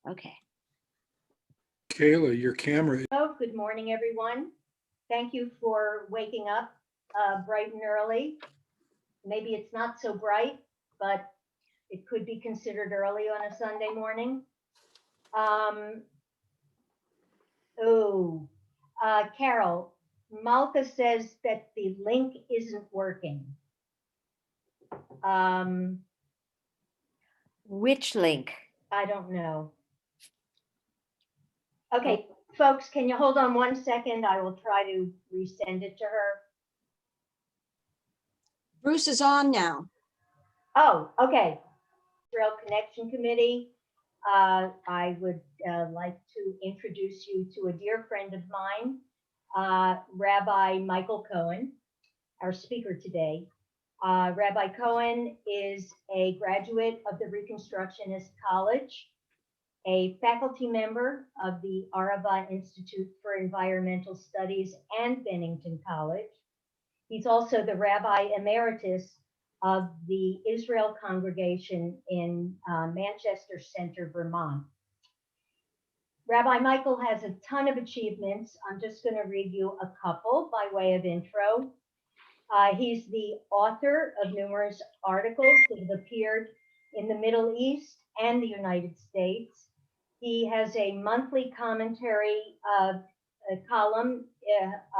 Okay. Kayla, your camera. Oh, good morning, everyone. Thank you for waking up bright and early. Maybe it's not so bright, but it could be considered early on a Sunday morning. Carol, Malka says that the link isn't working. Which link? I don't know. Okay, folks, can you hold on 1 second? I will try to resend it to her. Bruce is on now. Oh, okay. Israel Connection Committee. I would like to introduce you to a dear friend of mine, Rabbi Michael Cohen, our speaker today. Rabbi Cohen is a graduate of the Reconstructionist College, a faculty member of the Arava Institute for Environmental Studies and Bennington College. He's also the Rabbi Emeritus of the Israel Congregation in Manchester Center, Vermont. Rabbi Michael has a ton of achievements. I'm just going to read you a couple by way of intro. He's the author of numerous articles that have appeared in the Middle East and the United States. He has a monthly commentary column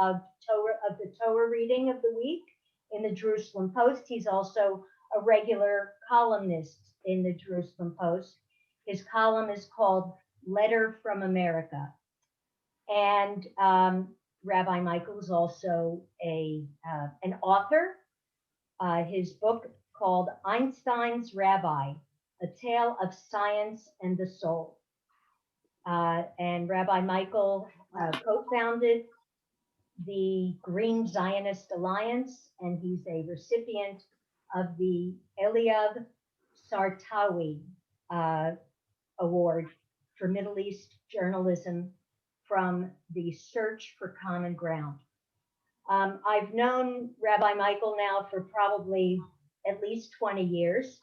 of the Torah reading of the week in the Jerusalem Post. He's also a regular columnist in the Jerusalem Post. His column is called Letter from America. And Rabbi Michael is also an author. His book called Einstein's Rabbi, A Tale of Science and the Soul. And Rabbi Michael co-founded the Green Zionist Alliance, and he's a recipient of the Eliav Sartawi Award for Middle East journalism from the Search for Common Ground. I've known Rabbi Michael now for probably at least 20 years.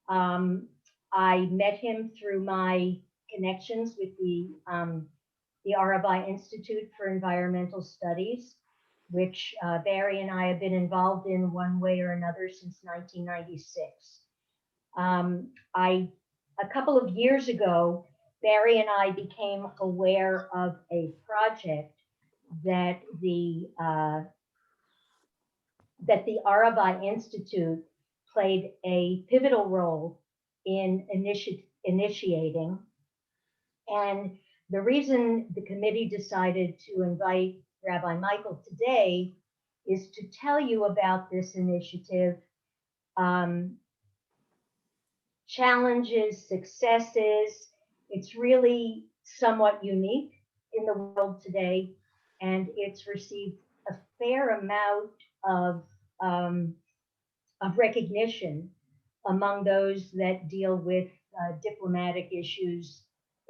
I met him through my connections with the Rabbi Institute for Environmental Studies, which Barry and I have been involved in one way or another since 1996. A couple of years ago, Barry and I became aware of a project that the Rabbi Institute played a pivotal role in initiating. And the reason the committee decided to invite Rabbi Michael today is to tell you about this initiative, challenges, successes. It's really somewhat unique in the world today, and it's received a fair amount of recognition among those that deal with diplomatic issues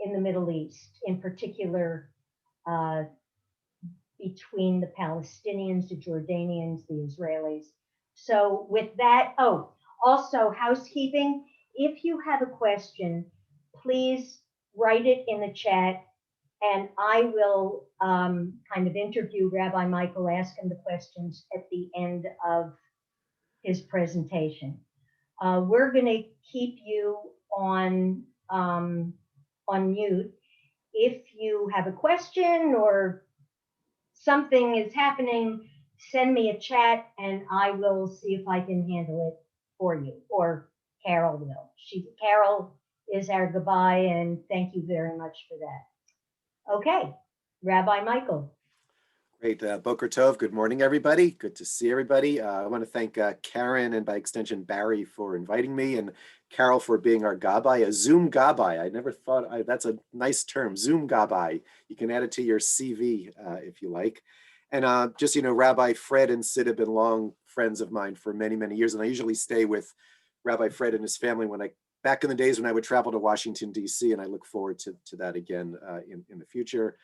in the Middle East, in particular between the Palestinians, the Jordanians, the Israelis. So with that, also housekeeping, if you have a question, please write it in the chat and I will kind of interview Rabbi Michael, ask him the questions at the end of his presentation. We're going to keep you on mute. If you have a question or something is happening, send me a chat and I will see if I can handle it for you, or Carol will. Carol is our goodbye, and thank you very much for that. Okay, Rabbi Michael. Great. Boker Tov. Good morning, everybody. Good to see everybody. I want to thank Karen and by extension Barry for inviting me, and Carol for being our Gabbai, a Zoom Gabbai. I never thought, that's a nice term, Zoom Gabbai. You can add it to your CV if you like. And just, Rabbi Fred and Sid have been long friends of mine for many, many years. And I usually stay with Rabbi Fred and his family back in the days when I would travel to Washington, D.C., and I look forward to that again in the future.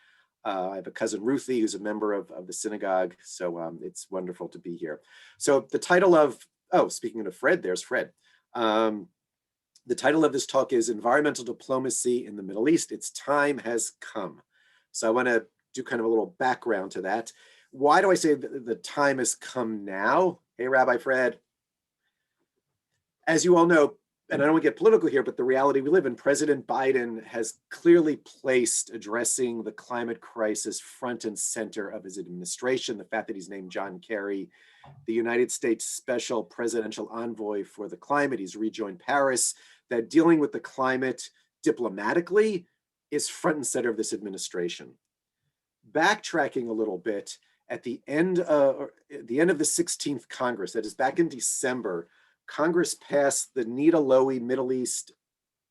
I have a cousin Ruthie who's a member of the synagogue, so it's wonderful to be here. So the title of, speaking of Fred, there's Fred. The title of this talk is Environmental Diplomacy in the Middle East. Its time has come. So I want to do kind of a little background to that. Why do I say the time has come now? Hey, Rabbi Fred. As you all know, and I don't want to get political here, but the reality we live in, President Biden has clearly placed addressing the climate crisis front and center of his administration. The fact that he's named John Kerry the United States Special Presidential Envoy for the Climate, he's rejoined Paris, that dealing with the climate diplomatically is front and center of this administration. Backtracking a little bit, at the end of the 16th Congress, that is back in December, Congress passed the Nita Lowey Middle East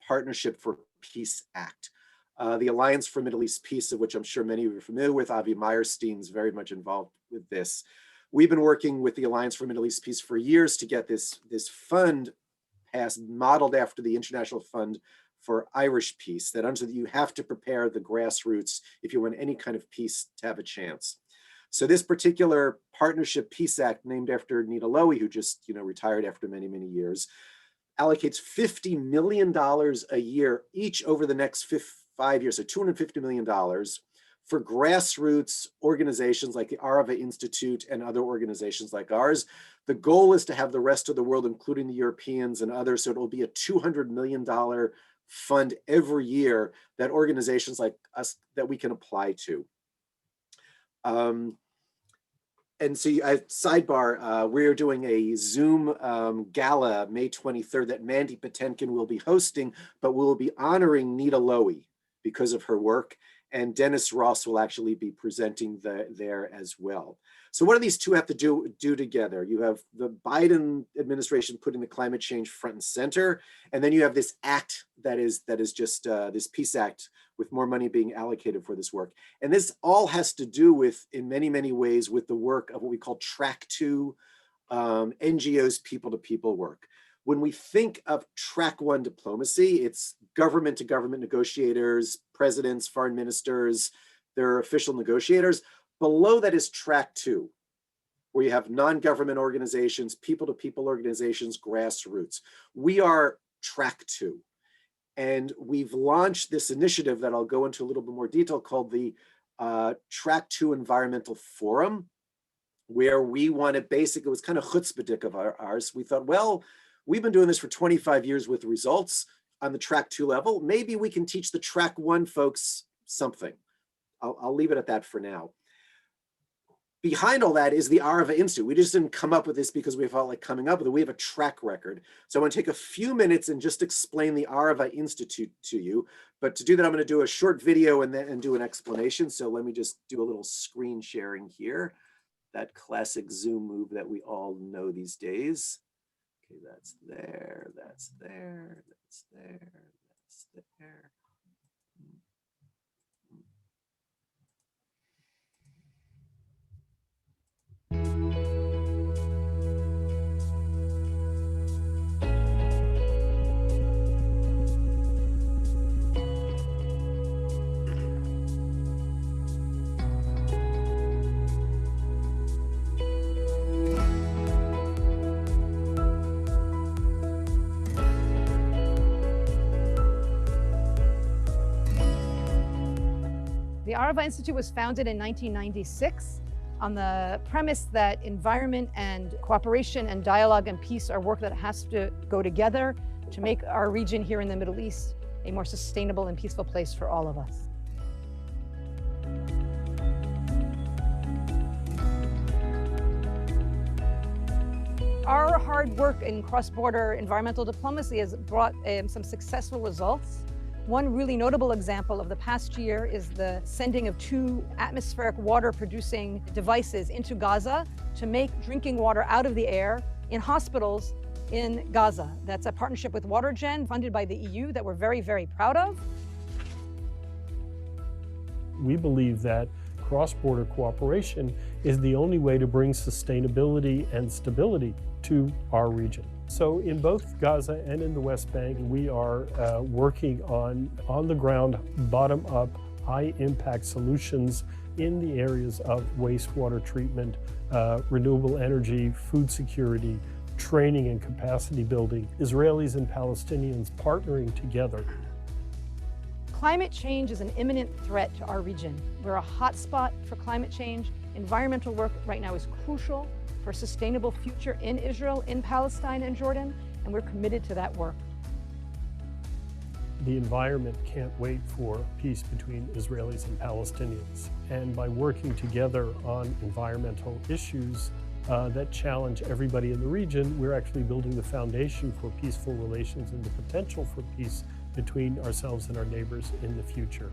Partnership for Peace Act. The Alliance for Middle East Peace, of which I'm sure many of you are familiar with. Avi Meyerstein's very much involved with this. We've been working with the Alliance for Middle East Peace for years to get this fund passed, modeled after the International Fund for Irish Peace, that under you have to prepare the grassroots if you want any kind of peace to have a chance. So this particular Partnership Peace Act, named after Nita Lowey, who just retired after many, many years, allocates $50 million a year each over the next 5 years, so $250 million for grassroots organizations like the Arava Institute and other organizations like ours. The goal is to have the rest of the world, including the Europeans and others, so it will be a $200 million fund every year that organizations like us, that we can apply to. And so, sidebar, we're doing a Zoom gala May 23rd that Mandy Patinkin will be hosting, but we'll be honoring Nita Lowey because of her work, and Dennis Ross will actually be presenting there as well. So what do these two have to do together? You have the Biden administration putting the climate change front and center, and then you have this act that is just this Peace Act with more money being allocated for this work. And this all has to do with, in many, many ways, with the work of what we call Track 2, NGOs, people-to-people work. When we think of Track 1 diplomacy, it's government-to-government negotiators, presidents, foreign ministers, their official negotiators. Below that is Track 2, where you have non-government organizations, people-to-people organizations, grassroots. We are Track 2. And we've launched this initiative that I'll go into a little bit more detail called the Track 2 Environmental Forum, where we want to basically, it was kind of chutzpahdik of ours. We thought, well, we've been doing this for 25 years with results on the Track 2 level. Maybe we can teach the Track 1 folks something. I'll leave it at that for now. Behind all that is the Arava Institute. We just didn't come up with this because we felt like coming up with it. We have a track record. So I want to take a few minutes and just explain the Arava Institute to you. But to do that, I'm going to do a short video and do an explanation. So let me just do a little screen sharing here. That classic Zoom move that we all know these days. Okay, that's there, that's there, that's there, that's there. The Arava Institute was founded in 1996 on the premise that environment and cooperation and dialogue and peace are work that has to go together to make our region here in the Middle East a more sustainable and peaceful place for all of us. Our hard work in cross-border environmental diplomacy has brought some successful results. One really notable example of the past year is the sending of 2 atmospheric water-producing devices into Gaza to make drinking water out of the air in hospitals in Gaza. That's a partnership with WaterGen, funded by the EU, that we're very, very proud of. We believe that cross-border cooperation is the only way to bring sustainability and stability to our region. So in both Gaza and in the West Bank, we are working on the ground, bottom-up, high-impact solutions in the areas of wastewater treatment, renewable energy, food security, training and capacity building, Israelis and Palestinians partnering together. Climate change is an imminent threat to our region. We're a hotspot for climate change. Environmental work right now is crucial for a sustainable future in Israel, in Palestine, and Jordan, and we're committed to that work. The environment can't wait for peace between Israelis and Palestinians. And by working together on environmental issues that challenge everybody in the region, we're actually building the foundation for peaceful relations and the potential for peace between ourselves and our neighbors in the future.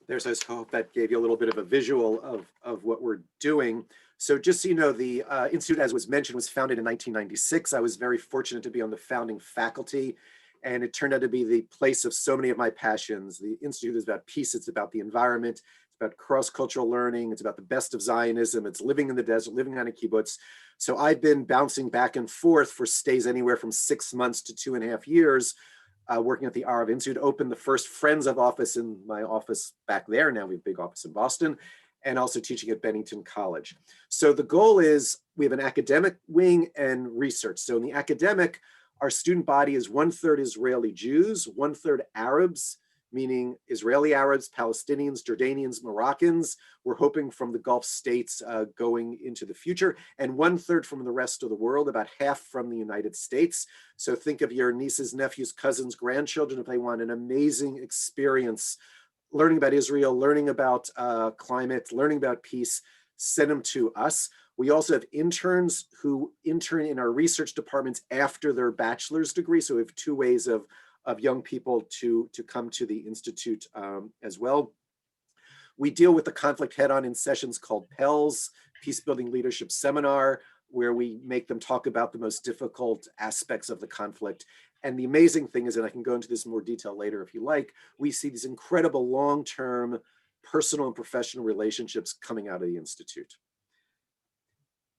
There's, I hope that gave you a little bit of a visual of what we're doing. So just so you know, the Institute, as was mentioned, was founded in 1996. I was very fortunate to be on the founding faculty, and it turned out to be the place of so many of my passions. The Institute is about peace, it's about the environment, it's about cross-cultural learning, it's about the best of Zionism, it's living in the desert, living on a kibbutz. So I've been bouncing back and forth for stays anywhere from 6 months to 2.5 years, working at the Arab Institute, opened the first Friends of office in my office back there. Now we have a big office in Boston, and also teaching at Bennington College. So the goal is we have an academic wing and research. So in the academic, our student body is 1/3 Israeli Jews, 1/3 Arabs, meaning Israeli Arabs, Palestinians, Jordanians, Moroccans. We're hoping from the Gulf states going into the future, and 1/3 from the rest of the world, about half from the United States. So think of your nieces, nephews, cousins, grandchildren, if they want an amazing experience learning about Israel, learning about climate, learning about peace, send them to us. We also have interns who intern in our research departments after their bachelor's degree. So we have 2 ways of young people to come to the Institute as well. We deal with the conflict head-on in sessions called PELS, Peace Building Leadership Seminar, where we make them talk about the most difficult aspects of the conflict. And the amazing thing is, and I can go into this in more detail later if you like, we see these incredible long-term personal and professional relationships coming out of the Institute.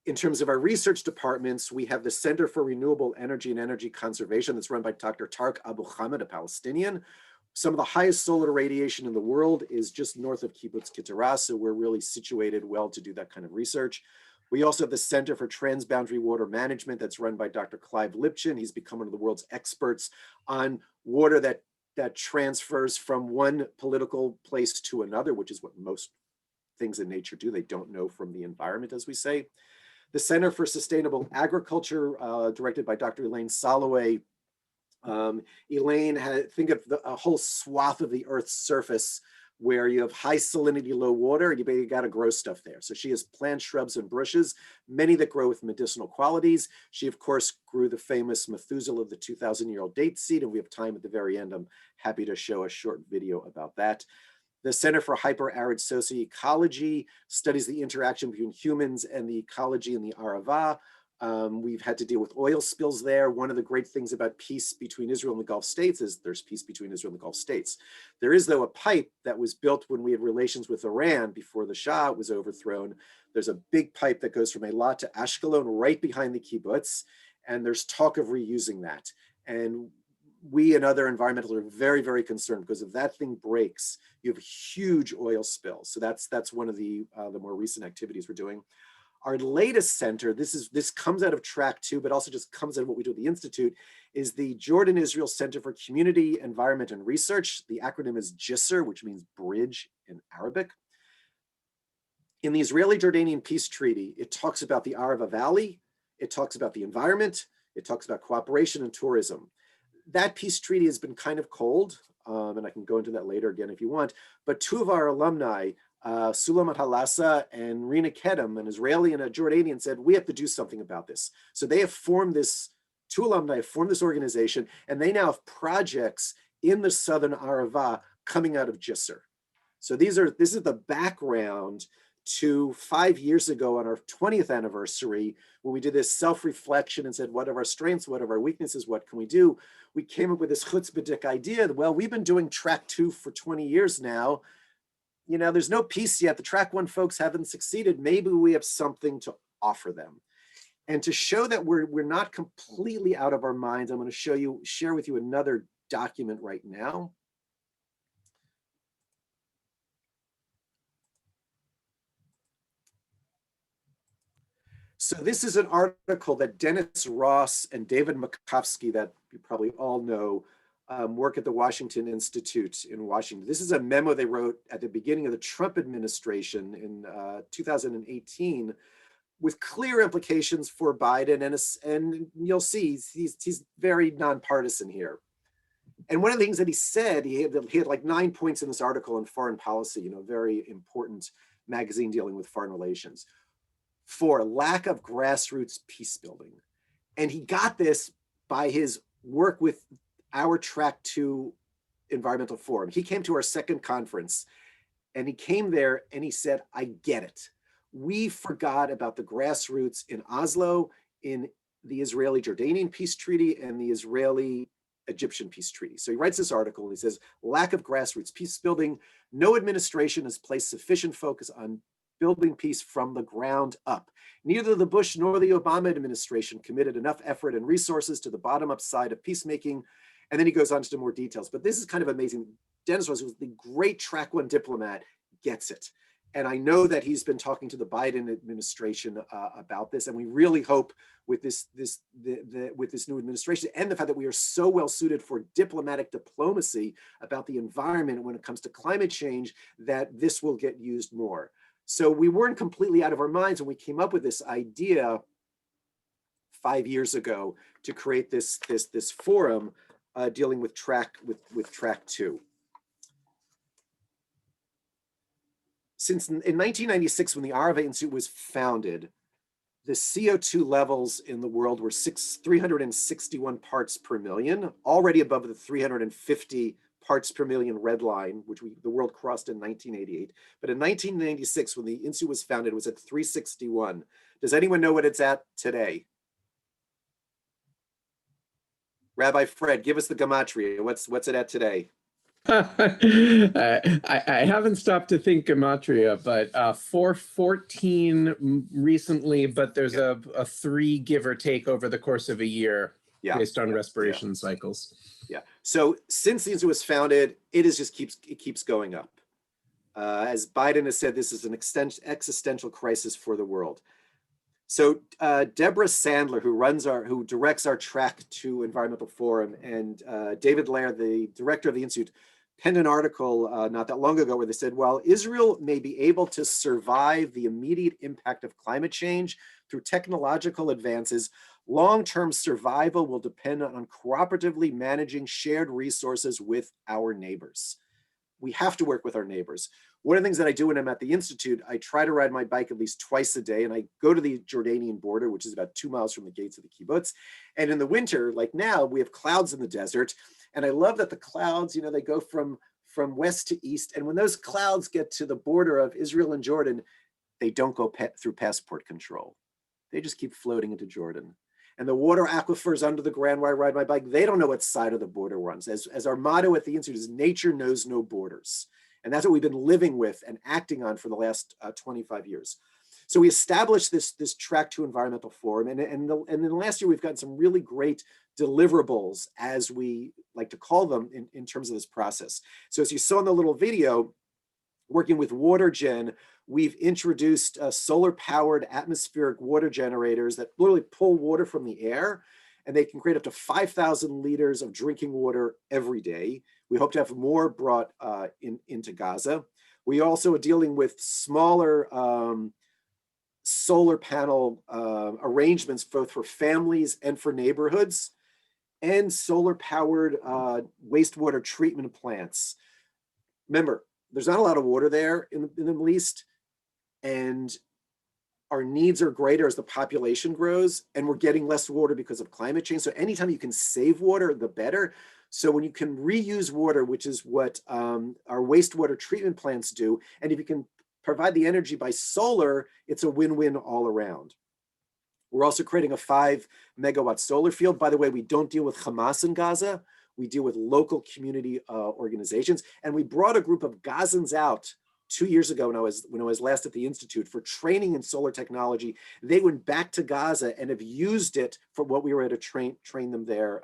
In terms of our research departments, we have the Center for Renewable Energy and Energy Conservation that's run by Dr. Tarek Abu Hamid, a Palestinian. Some of the highest solar irradiation in the world is just north of Kibbutz Kitara, so we're really situated well to do that kind of research. We also have the Center for Transboundary Water Management that's run by Dr. Clive Lipchin. He's become one of the world's experts on water that transfers from one political place to another, which is what most things in nature do. They don't know from the environment, as we say. The Center for Sustainable Agriculture, directed by Dr. Elaine Soloway. Elaine think of a whole swath of the Earth's surface where you have high salinity, low water, and you got to grow stuff there. So she has plants, shrubs, and bushes, many that grow with medicinal qualities. She, of course, grew the famous Methuselah, the 2,000-year-old date seed, and we have time at the very end. I'm happy to show a short video about that. The Center for Hyper-Arid Socioecology studies the interaction between humans and the ecology in the Arava. We've had to deal with oil spills there. One of the great things about peace between Israel and the Gulf states is there's peace between Israel and the Gulf states. There is, though, a pipe that was built when we had relations with Iran before the Shah was overthrown. There's a big pipe that goes from Eilat to Ashkelon right behind the kibbutz, and there's talk of reusing that. And we and other environmentalists are very, very concerned because if that thing breaks, you have huge oil spills. So that's one of the more recent activities we're doing. Our latest center, this comes out of track 2, but also just comes out of what we do at the Institute, is the Jordan Israel Center for Community, Environment, and Research. The acronym is JISR, which means bridge in Arabic. In the Israeli-Jordanian Peace Treaty, it talks about the Arava Valley, it talks about the environment, it talks about cooperation and tourism. That peace treaty has been kind of cold, and I can go into that later again if you want, but 2 of our alumni, Suleiman Halassa and Rina Kedem, an Israeli and a Jordanian, said, we have to do something about this. So they have formed this, 2 alumni have formed this organization, and they now have projects in the Southern Arava coming out of JISR. So this is the background to 5 years ago on our 20th anniversary, when we did this self-reflection and said, what are our strengths, what are our weaknesses, what can we do? We came up with this chutzpahdik idea that, well, we've been doing track 2 for 20 years now. you know, there's no peace yet. The track one folks haven't succeeded. Maybe we have something to offer them. And to show that we're not completely out of our minds, I'm going to share with you another document right now. So this is an article that Dennis Ross and David Makovsky, that you probably all know, work at the Washington Institute in Washington. This is a memo they wrote at the beginning of the Trump administration in 2018, with clear implications for Biden, and you'll see he's very nonpartisan here. And one of the things that he said, he had like 9 points in this article on foreign policy, you know, very important magazine dealing with foreign relations, for lack of grassroots peace building. And he got this by his work with our Track 2 Environmental Forum. He came to our second conference, and he came there and he said, I get it. We forgot about the grassroots in Oslo, in the Israeli-Jordanian peace treaty, and the Israeli-Egyptian peace treaty. So he writes this article and he says, lack of grassroots peace building. No administration has placed sufficient focus on building peace from the ground up. Neither the Bush nor the Obama administration committed enough effort and resources to the bottom-up side of peacemaking. And then he goes on to more details. But this is kind of amazing. Dennis Ross, who was the great Track 1 diplomat, gets it. And I know that he's been talking to the Biden administration about this, and we really hope with this new administration and the fact that we are so well suited for diplomatic diplomacy about the environment when it comes to climate change, that this will get used more. So we weren't completely out of our minds when we came up with this idea 5 years ago to create this forum dealing with Track 2. Since in 1996, when the Arava Institute was founded, the CO2 levels in the world were 361 parts per million, already above the 350 parts per million red line, which the world crossed in 1988. But in 1996, when the Institute was founded, it was at 361. Does anyone know what it's at today? Rabbi Fred, give us the gematria. What's it at today? I haven't stopped to think gematria, but 414 recently, but there's a 3 give or take over the course of a year, based on respiration cycles. Yeah. So since the Institute was founded, it keeps going up. As Biden has said, this is an existential crisis for the world. So Deborah Sandler, who directs our Track 2 Environmental Forum, and David Laird, the director of the Institute, penned an article not that long ago where they said, while Israel may be able to survive the immediate impact of climate change through technological advances, long-term survival will depend on cooperatively managing shared resources with our neighbors. We have to work with our neighbors. One of the things that I do when I'm at the Institute, I try to ride my bike at least twice a day, and I go to the Jordanian border, which is about 2 miles from the gates of the kibbutz. And in the winter, like now, we have clouds in the desert. And I love that the clouds, they go from west to east. And when those clouds get to the border of Israel and Jordan, they don't go through passport control. They just keep floating into Jordan. And the water aquifers under the ground where I ride my bike, they don't know what side of the border runs. As our motto at the Institute is, nature knows no borders. And that's what we've been living with and acting on for the last 25 years. So we established this Track 2 Environmental Forum. And in the last year, we've gotten some really great deliverables, as we like to call them, in terms of this process. So as you saw in the little video, working with WaterGen, we've introduced solar-powered atmospheric water generators that literally pull water from the air, and they can create up to 5,000 liters of drinking water every day. We hope to have more brought into Gaza. We also are dealing with smaller solar panel arrangements, both for families and for neighborhoods, and solar-powered wastewater treatment plants. Remember, there's not a lot of water there in the Middle East, and our needs are greater as the population grows, and we're getting less water because of climate change. So anytime you can save water, the better. So when you can reuse water, which is what our wastewater treatment plants do, and if you can provide the energy by solar, it's a win-win all around. We're also creating a 5 megawatt solar field. By the way, we don't deal with Hamas in Gaza. We deal with local community organizations. And we brought a group of Gazans out 2 years ago when I was last at the Institute for training in solar technology. They went back to Gaza and have used it for what we were to train them there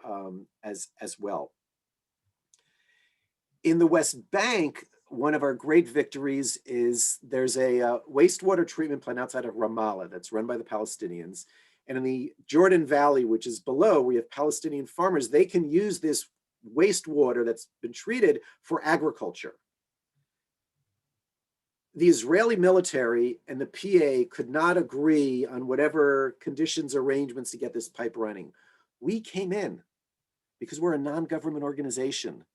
as well. In the West Bank, one of our great victories is there's a wastewater treatment plant outside of Ramallah that's run by the Palestinians. And in the Jordan Valley, which is below, we have Palestinian farmers. They can use this wastewater that's been treated for agriculture. The Israeli military and the PA could not agree on whatever conditions, arrangements to get this pipe running. We came in because we're a non-government organization.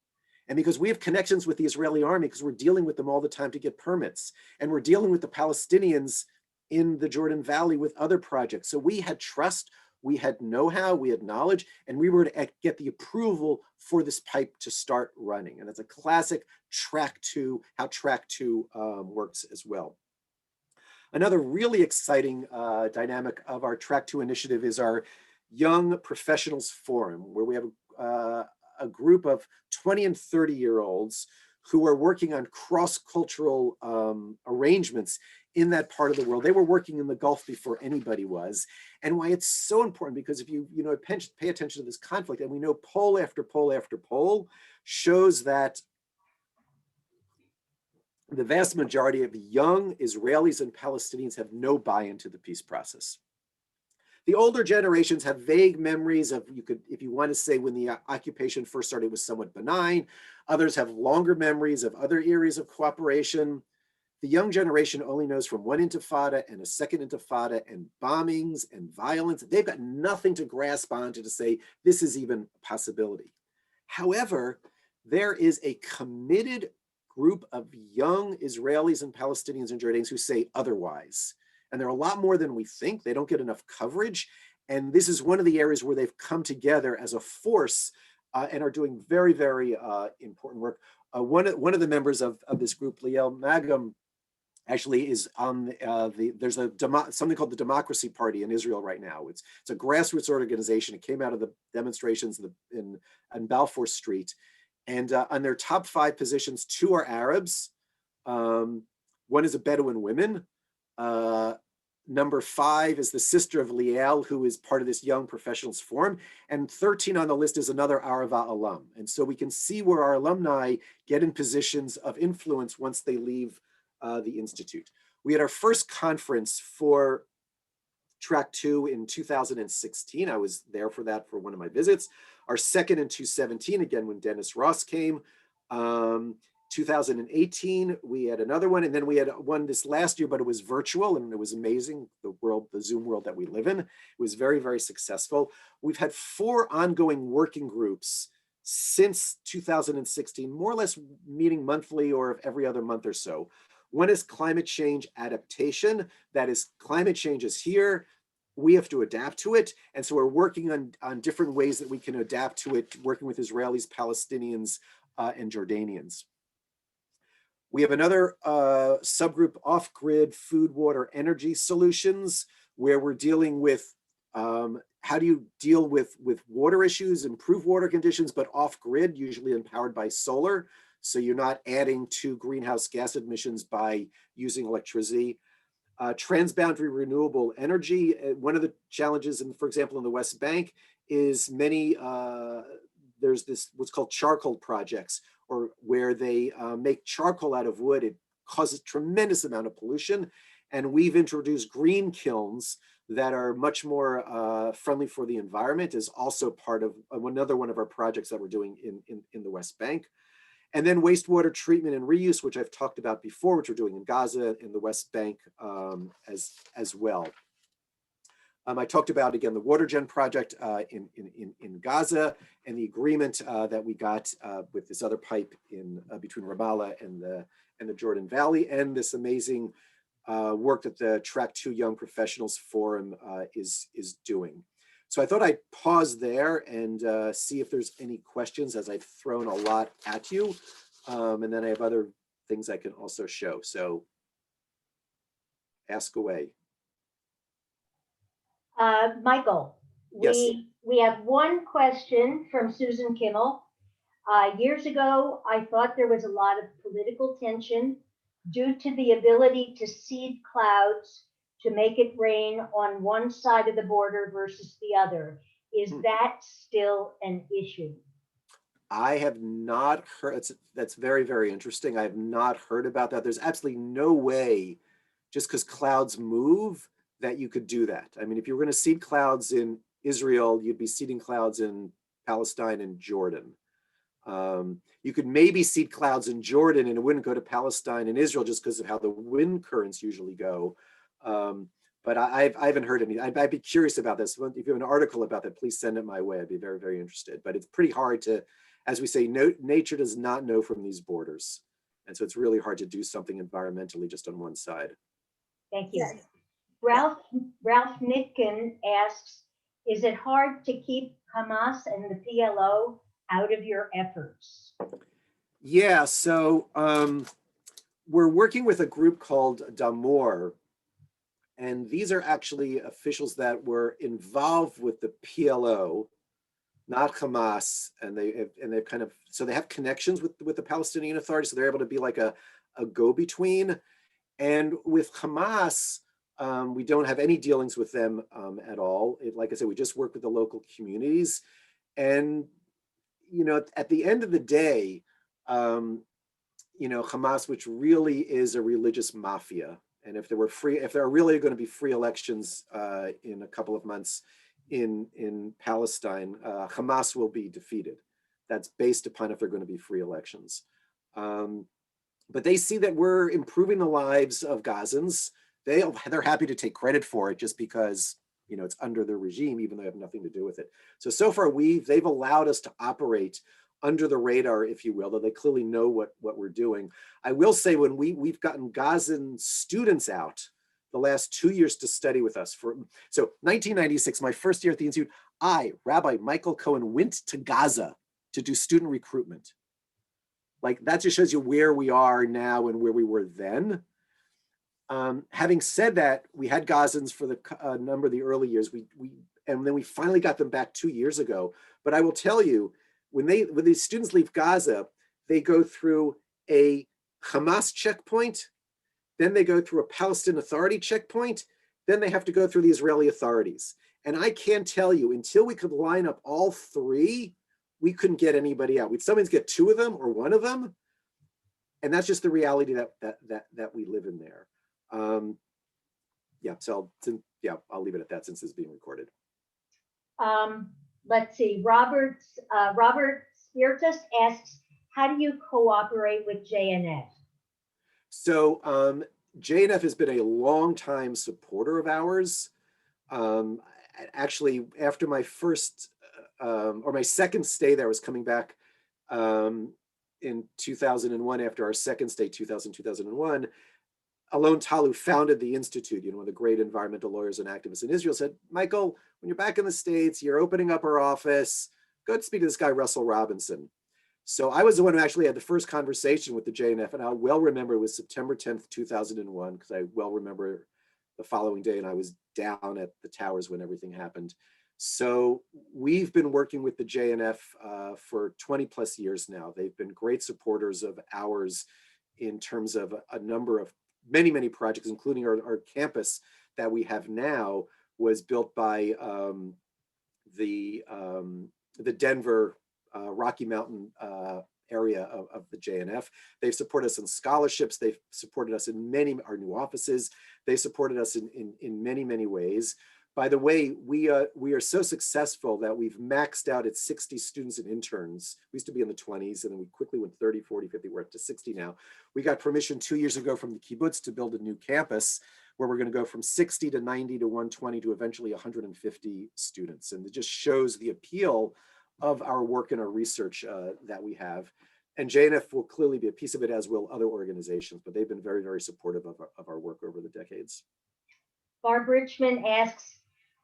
And because we have connections with the Israeli army, because we're dealing with them all the time to get permits. And we're dealing with the Palestinians in the Jordan Valley with other projects. So we had trust, we had know-how, we had knowledge, and we were to get the approval for this pipe to start running. And that's a classic track two, how track two works as well. Another really exciting dynamic of our track two initiative is our Young Professionals Forum, where we have a group of 20 and 30-year-olds who are working on cross-cultural arrangements in that part of the world. They were working in the Gulf before anybody was. And why it's so important, because if you pay attention to this conflict, and we know poll after poll after poll shows that the vast majority of young Israelis and Palestinians have no buy-in to the peace process. The older generations have vague memories of, if you want to say when the occupation first started, it was somewhat benign. Others have longer memories of other areas of cooperation. The young generation only knows from one intifada and a second intifada and bombings and violence. They've got nothing to grasp onto to say this is even a possibility. However, there is a committed group of young Israelis and Palestinians and Jordanians who say otherwise. And there are a lot more than we think. They don't get enough coverage. And this is one of the areas where they've come together as a force and are doing very, very important work. One of the members of this group, Liel Magam, actually is on there's something called the Democracy Party in Israel right now. It's a grassroots organization. It came out of the demonstrations in Balfour Street. And on their top 5 positions, 2 are Arabs. One is a Bedouin woman. Number 5 is the sister of Liel, who is part of this Young Professionals Forum. And 13 on the list is another Arava alum. And so we can see where our alumni get in positions of influence once they leave the Institute. We had our first conference for Track 2 in 2016. I was there for that for one of my visits. Our second in 2017, again, when Dennis Ross came. 2018, we had another one, and then we had one this last year, but it was virtual, and it was amazing, the Zoom world that we live in. It was very, very successful. We've had 4 ongoing working groups since 2016, more or less meeting monthly or every other month or so. One is climate change adaptation. That is, climate change is here. We have to adapt to it. And so we're working on different ways that we can adapt to it, working with Israelis, Palestinians, and Jordanians. We have another subgroup, off-grid food, water, energy solutions, where we're dealing with how do you deal with water issues, improve water conditions, but off-grid, usually empowered by solar. So you're not adding to greenhouse gas emissions by using electricity. Transboundary renewable energy. One of the challenges, for example, in the West Bank is there's this what's called charcoal projects, or where they make charcoal out of wood. It causes a tremendous amount of pollution. And we've introduced green kilns that are much more friendly for the environment, is also part of another one of our projects that we're doing in the West Bank. And then wastewater treatment and reuse, which I've talked about before, which we're doing in Gaza, in the West Bank as well. I talked about, again, the WaterGen project in Gaza, and the agreement that we got with this other pipe between Ramallah and the Jordan Valley, and this amazing work that the Track 2 Young Professionals Forum is doing. So I thought I'd pause there and see if there's any questions, as I've thrown a lot at you. And then I have other things I can also show. So ask away. Michael, Yes. we have one question from Susan Kimmel. Years ago, I thought there was a lot of political tension due to the ability to seed clouds to make it rain on one side of the border versus the other. Is that still an issue? I have not heard, that's very, very interesting. I have not heard about that. There's absolutely no way, just because clouds move, that you could do that. I mean, if you were going to seed clouds in Israel, you'd be seeding clouds in Palestine and Jordan. You could maybe seed clouds in Jordan and it wouldn't go to Palestine and Israel just because of how the wind currents usually go. But I haven't heard any. I'd be curious about this. If you have an article about that, please send it my way. I'd be very, very interested. But it's pretty hard to, as we say, nature does not know from these borders. And so it's really hard to do something environmentally just on one side. Thank you. Yes. Ralph Nitkin asks, is it hard to keep Hamas and the PLO out of your efforts? Yeah, so we're working with a group called Damor, and these are actually officials that were involved with the PLO, not Hamas, and they've kind of, so they have connections with the Palestinian Authority, so they're able to be like a go-between. And with Hamas, we don't have any dealings with them at all. Like I said, we just work with the local communities. And, you know, at the end of the day, you know, Hamas, which really is a religious mafia, and if there are really going to be free elections in a couple of months in Palestine, Hamas will be defeated. That's based upon if they're going to be free elections. But they see that we're improving the lives of Gazans. They're happy to take credit for it just because, you know, it's under the regime, even though they have nothing to do with it. So far they've allowed us to operate under the radar, if you will, though they clearly know what we're doing. I will say when we've gotten Gazan students out the last 2 years to study with us. So 1996, my first year at the Institute, Rabbi Michael Cohen, went to Gaza to do student recruitment. Like, that just shows you where we are now and where we were then. Having said that, we had Gazans for the number of the early years. And then we finally got them back 2 years ago. But I will tell you, when these students leave Gaza, they go through a Hamas checkpoint, then they go through a Palestinian Authority checkpoint, then they have to go through the Israeli authorities. And I can tell you, until we could line up all three, we couldn't get anybody out. We'd sometimes get two of them or one of them. And that's just the reality that we live in there. I'll leave it at that since it's being recorded. Let's see, Robert Spiritus asks, how do you cooperate with JNF? So JNF has been a long-time supporter of ours. Actually, after my first or my second stay there, I was coming back in 2001, after our second stay, 2001, Alon Tal, who founded the Institute, you know, one of the great environmental lawyers and activists in Israel, said, Michael, when you're back in the States, you're opening up our office, go speak to this guy, Russell Robinson. So I was the one who actually had the first conversation with the JNF, and I well remember it was September 10th, 2001, because I well remember the following day, and I was down at the towers when everything happened. So we've been working with the JNF for 20 plus years now. They've been great supporters of ours in terms of a number of many projects, including our campus that we have now was built by the Denver Rocky Mountain area of the JNF. They've supported us in scholarships. They've supported us in our new offices. They supported us in many ways. By the way, we are so successful that we've maxed out at 60 students and interns. We used to be in the 20s, and then we quickly went 30, 40, 50, we're up to 60 now. We got permission 2 years ago from the kibbutz to build a new campus where we're going to go from 60 to 90 to 120 to eventually 150 students. And it just shows the appeal of our work and our research that we have. And JNF will clearly be a piece of it, as will other organizations, but they've been very supportive of our work over the decades. Barb Richmond asks,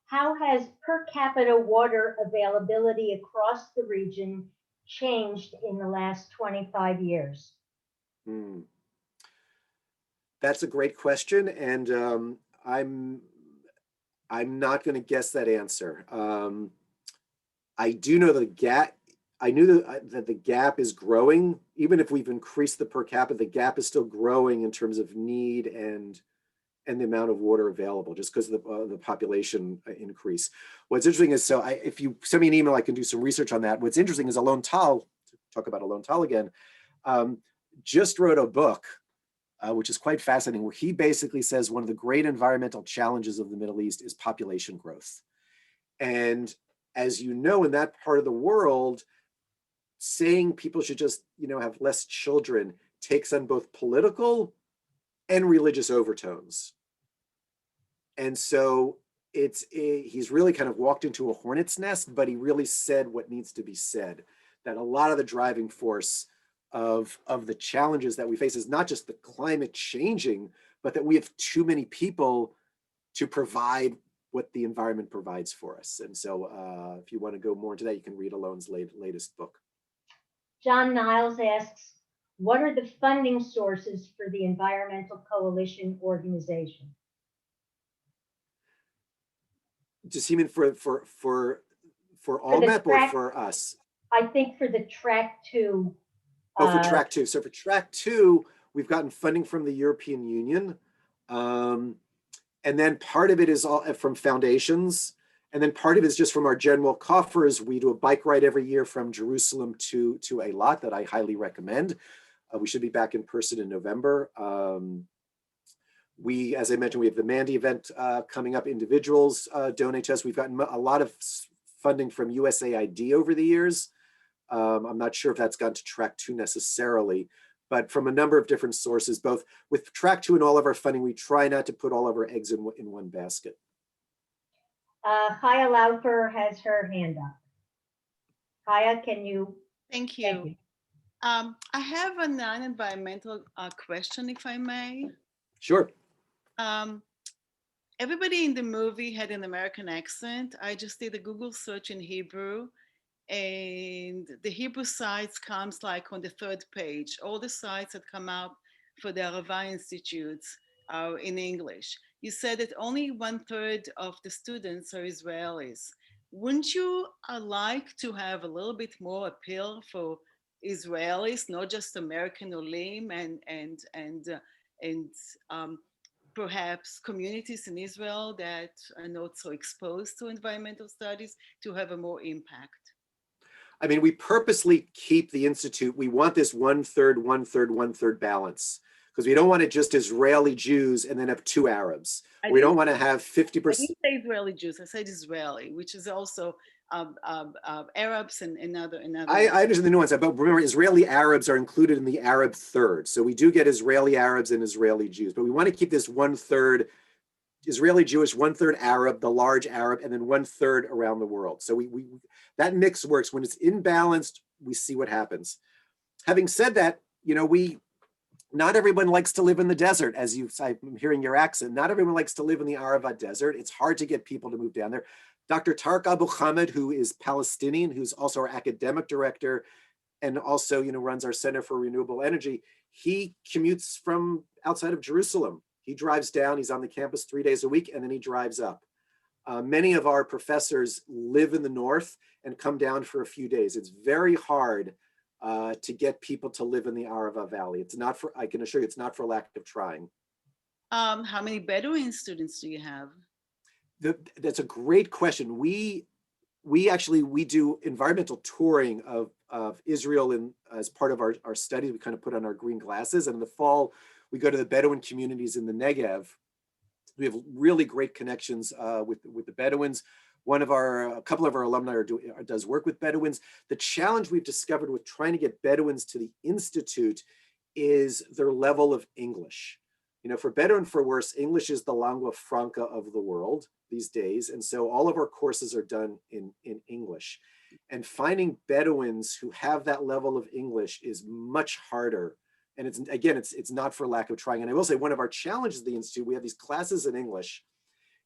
how has per capita water availability across the region changed in the last 25 years? That's a great question, and I'm not going to guess that answer. I do know that I knew that the gap is growing. Even if we've increased the per capita, the gap is still growing in terms of need and the amount of water available, just because of the population increase. What's interesting is, if you send me an email, I can do some research on that. What's interesting is Alon Tal, to talk about Alon Tal again, just wrote a book, which is quite fascinating, where he basically says one of the great environmental challenges of the Middle East is population growth. And as you know, in that part of the world, saying people should just, have less children takes on both political and religious overtones. And so he's really kind of walked into a hornet's nest, but he really said what needs to be said, that a lot of the driving force of the challenges that we face is not just the climate changing, but that we have too many people to provide what the environment provides for us. And so if you want to go more into that, you can read Alon's latest book. John Niles asks, what are the funding sources for the Environmental Coalition organization? Does he mean for ALMEP or for us? I think for the track 2. Oh, for track 2. So for track 2, we've gotten funding from the European Union. And then part of it is all from foundations. And then part of it is just from our general coffers. We do a bike ride every year from Jerusalem to Eilat that I highly recommend. We should be back in person in November. As I mentioned, we have the Mandy event coming up. Individuals donate to us. We've gotten a lot of funding from USAID over the years. I'm not sure if that's gone to track 2 necessarily, but from a number of different sources, both with track 2 and all of our funding, we try not to put all of our eggs in one basket. Chaya Laufer has her hand up. Chaya, can you? Thank you. I have a non-environmental question, if I may. Sure. Everybody in the movie had an American accent. I just did a Google search in Hebrew, and the Hebrew sites comes like on the 3rd page. All the sites that come out for the Rabbi Institutes are in English. You said that only 1/3 of the students are Israelis. Wouldn't you like to have a little bit more appeal for Israelis, not just American Olim, and perhaps communities in Israel that are not so exposed to environmental studies to have a more impact? I mean, we purposely keep the Institute. We want this 1/3, 1/3, 1/3 balance, because we don't want it just Israeli Jews and then have 2 Arabs. We don't want to have 50%. I didn't say Israeli Jews, I said Israeli, which is also Arabs and other. I understand the nuance, but remember, Israeli Arabs are included in the Arab third. So we do get Israeli Arabs and Israeli Jews, but we want to keep this 1/3 Israeli Jewish, 1/3 Arab, the large Arab, and then 1/3 around the world. So we that mix works. When it's imbalanced, we see what happens. Having said that, not everyone likes to live in the desert, as I'm hearing your accent. Not everyone likes to live in the Aravad Desert. It's hard to get people to move down there. Dr. Tarek Abu Hamid, who is Palestinian, who's also our academic director, and also runs our Center for Renewable Energy, he commutes from outside of Jerusalem. He drives down, he's on the campus 3 days a week, and then he drives up. Many of our professors live in the north and come down for a few days. It's very hard to get people to live in the Arava Valley. I can assure you, it's not for lack of trying. How many Bedouin students do you have? That's a great question. We do environmental touring of Israel as part of our studies. We kind of put on our green glasses, and in the fall, we go to the Bedouin communities in the Negev. We have really great connections with the Bedouins. A couple of our alumni does work with Bedouins. The challenge we've discovered with trying to get Bedouins to the Institute is their level of English. For better and for worse, English is the lingua franca of the world these days. And so all of our courses are done in English. And finding Bedouins who have that level of English is much harder. And it's not for lack of trying. And I will say, one of our challenges at the Institute, we have these classes in English.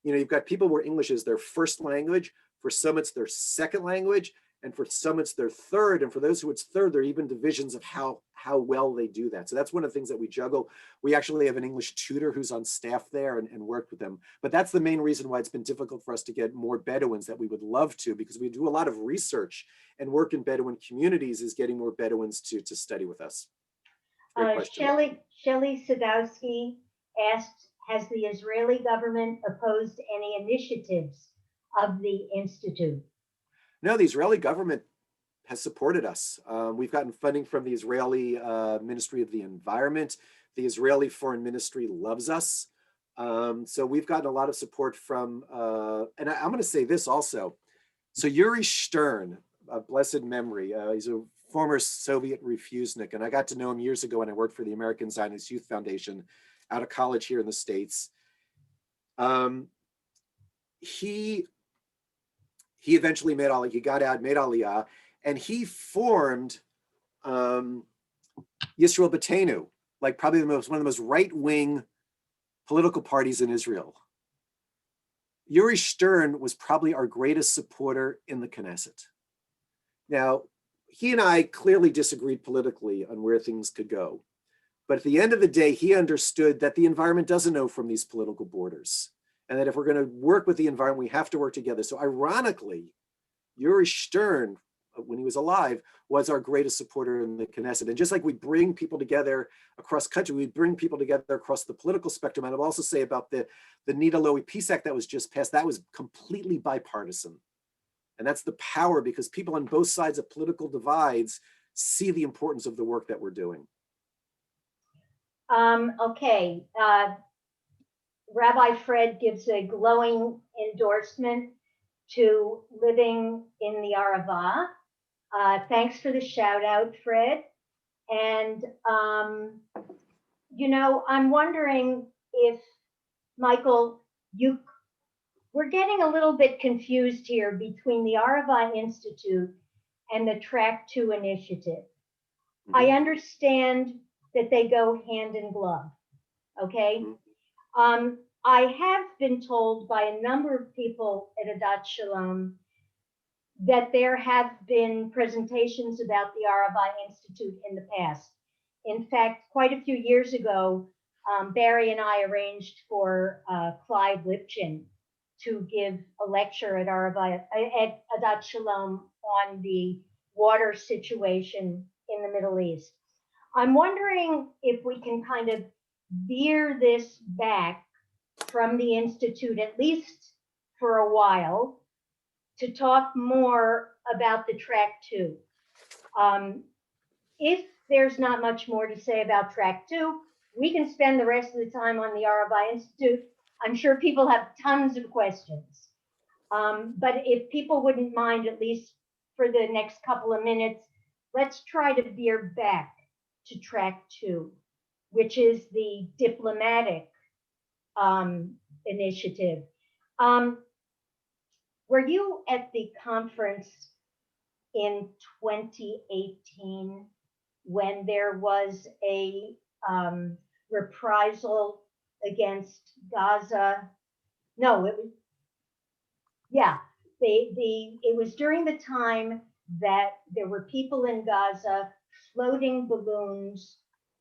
You've got people where English is their first language. For some, it's their second language. And for some, it's their third. And for those who it's third, there are even divisions of how well they do that. So that's one of the things that we juggle. We actually have an English tutor who's on staff there and worked with them. But that's the main reason why it's been difficult for us to get more Bedouins that we would love to, because we do a lot of research and work in Bedouin communities is getting more Bedouins to study with us. Shelley Sadowski asked, has the Israeli government opposed any initiatives of the Institute? No, the Israeli government has supported us. We've gotten funding from the Israeli Ministry of the Environment. The Israeli Foreign Ministry loves us. So we've gotten a lot of support from, and I'm going to say this also. So Yuri Stern, of blessed memory, he's a former Soviet refusenik, and I got to know him years ago when I worked for the American Zionist Youth Foundation out of college here in the States. He eventually made Aliyah, he got out, made Aliyah, and he formed Yisrael Beitenu, like probably one of the most right-wing political parties in Israel. Yuri Stern was probably our greatest supporter in the Knesset. Now, he and I clearly disagreed politically on where things could go. But at the end of the day, he understood that the environment doesn't know from these political borders. And that if we're going to work with the environment, we have to work together. So ironically, Yuri Stern, when he was alive, was our greatest supporter in the Knesset. And just like we bring people together across country, we bring people together across the political spectrum. And I'll also say about the Nida Lowy Peace Act that was just passed, that was completely bipartisan. And that's the power, because people on both sides of political divides see the importance of the work that we're doing. Okay. Rabbi Fred gives a glowing endorsement to living in the Arava. Thanks for the shout out, Fred. And, you know, I'm wondering if, Michael, we're getting a little bit confused here between the Arava Institute and the Track 2 initiative. Mm-hmm. I understand that they go hand in glove, okay? Mm-hmm. I have been told by a number of people at Adat Shalom that there have been presentations about the Arava Institute in the past. In fact, quite a few years ago, Barry and I arranged for Clyde Lipchin to give a lecture at Adat Shalom on the water situation in the Middle East. I'm wondering if we can kind of veer this back from the Institute, at least for a while, to talk more about the Track 2. If there's not much more to say about Track 2, we can spend the rest of the time on the Arava Institute. I'm sure people have tons of questions. But if people wouldn't mind, at least for the next couple of minutes, let's try to veer back to Track 2, which is the diplomatic initiative. Were you at the conference in 2018 when there was a reprisal against Gaza? No, it was, yeah, it was during the time that there were people in Gaza floating balloons,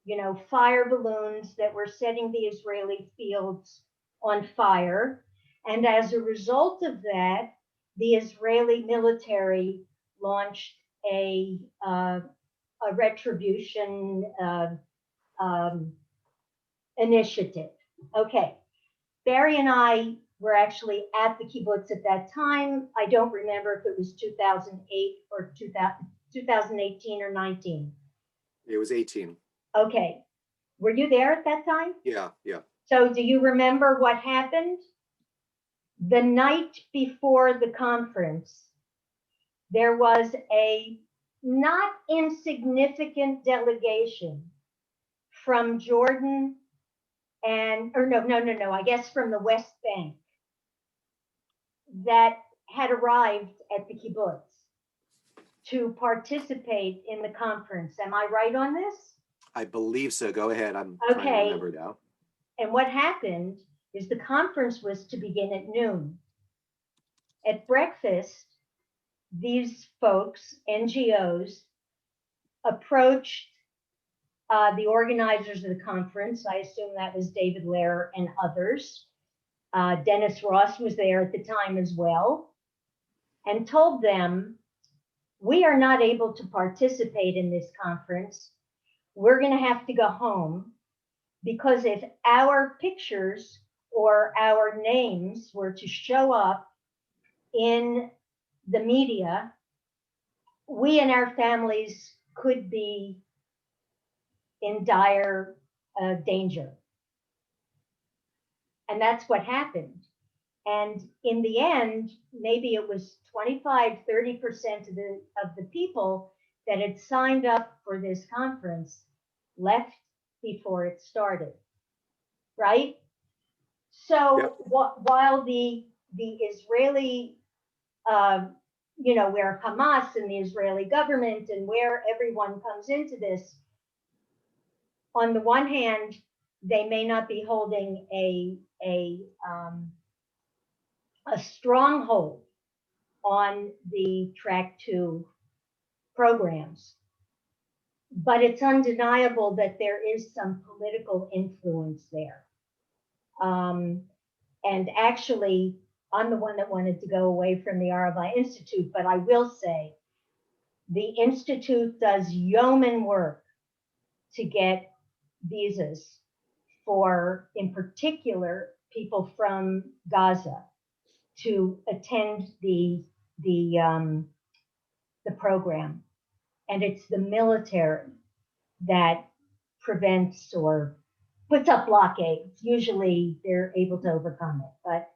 you know, fire balloons that were setting the Israeli fields on fire. And as a result of that, the Israeli military launched a retribution initiative. Okay, Barry and I were actually at the kibbutz at that time. I don't remember if it was 2008 or 2018 or 19. It was 18. Okay, were you there at that time? Yeah. So do you remember what happened? The night before the conference, there was a not insignificant delegation from Jordan and, or no, I guess from the West Bank that had arrived at the kibbutz to participate in the conference. Am I right on this? I believe so. Go ahead. I'm trying to remember now. And what happened is the conference was to begin at noon. At breakfast, these folks, NGOs, approached the organizers of the conference. I assume that was David Lehrer and others. Dennis Ross was there at the time as well, and told them, we are not able to participate in this conference. We're going to have to go home, because if our pictures or our names were to show up in the media, we and our families could be in dire danger. And that's what happened. And in the end, maybe it was 25, 30% of the people that had signed up for this conference left before it started, right? So Yep. while the Israeli, where Hamas and the Israeli government and where everyone comes into this, on the one hand, they may not be holding a stronghold on the track 2 programs, but it's undeniable that there is some political influence there. And actually, I'm the one that wanted to go away from the Rabbi Institute, but I will say the Institute does yeoman work to get visas for, in particular, people from Gaza to attend the program. And it's the military that prevents or puts up blockades. Usually they're able to overcome it. But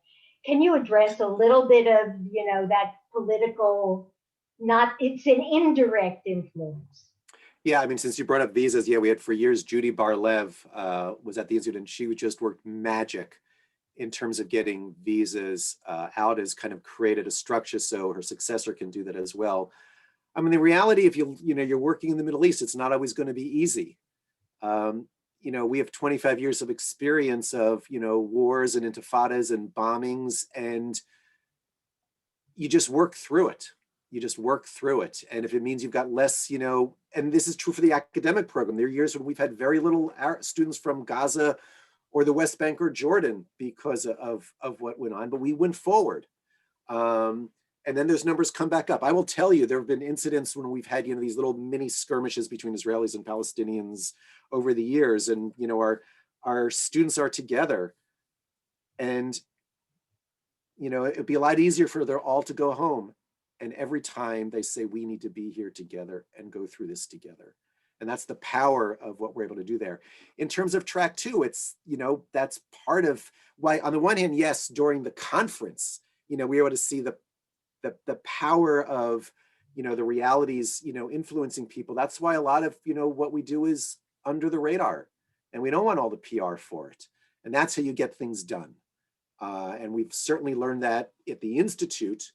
can you address a little bit of, that political, it's an indirect influence? Yeah, I mean, since you brought up visas, yeah, we had for years, Judy Bar-Lev was at the Institute, and she just worked magic in terms of getting visas out, has kind of created a structure so her successor can do that as well. I mean, the reality, if you're working in the Middle East, it's not always going to be easy. We have 25 years of experience of, wars and intifadas and bombings, and you just work through it. You just work through it. And if it means you've got less, and this is true for the academic program, there are years when we've had very little students from Gaza or the West Bank or Jordan because of what went on, but we went forward. And then those numbers come back up. I will tell you, there have been incidents when we've had, these little mini skirmishes between Israelis and Palestinians over the years, and our students are together, and it'd be a lot easier for them all to go home. And every time they say, we need to be here together and go through this together. And that's the power of what we're able to do there. In terms of track 2, it's, that's part of why, on the one hand, yes, during the conference, we were able to see the power of, the realities, influencing people. That's why a lot of, what we do is under the radar, and we don't want all the PR for it. And that's how you get things done. And we've certainly learned that at the Institute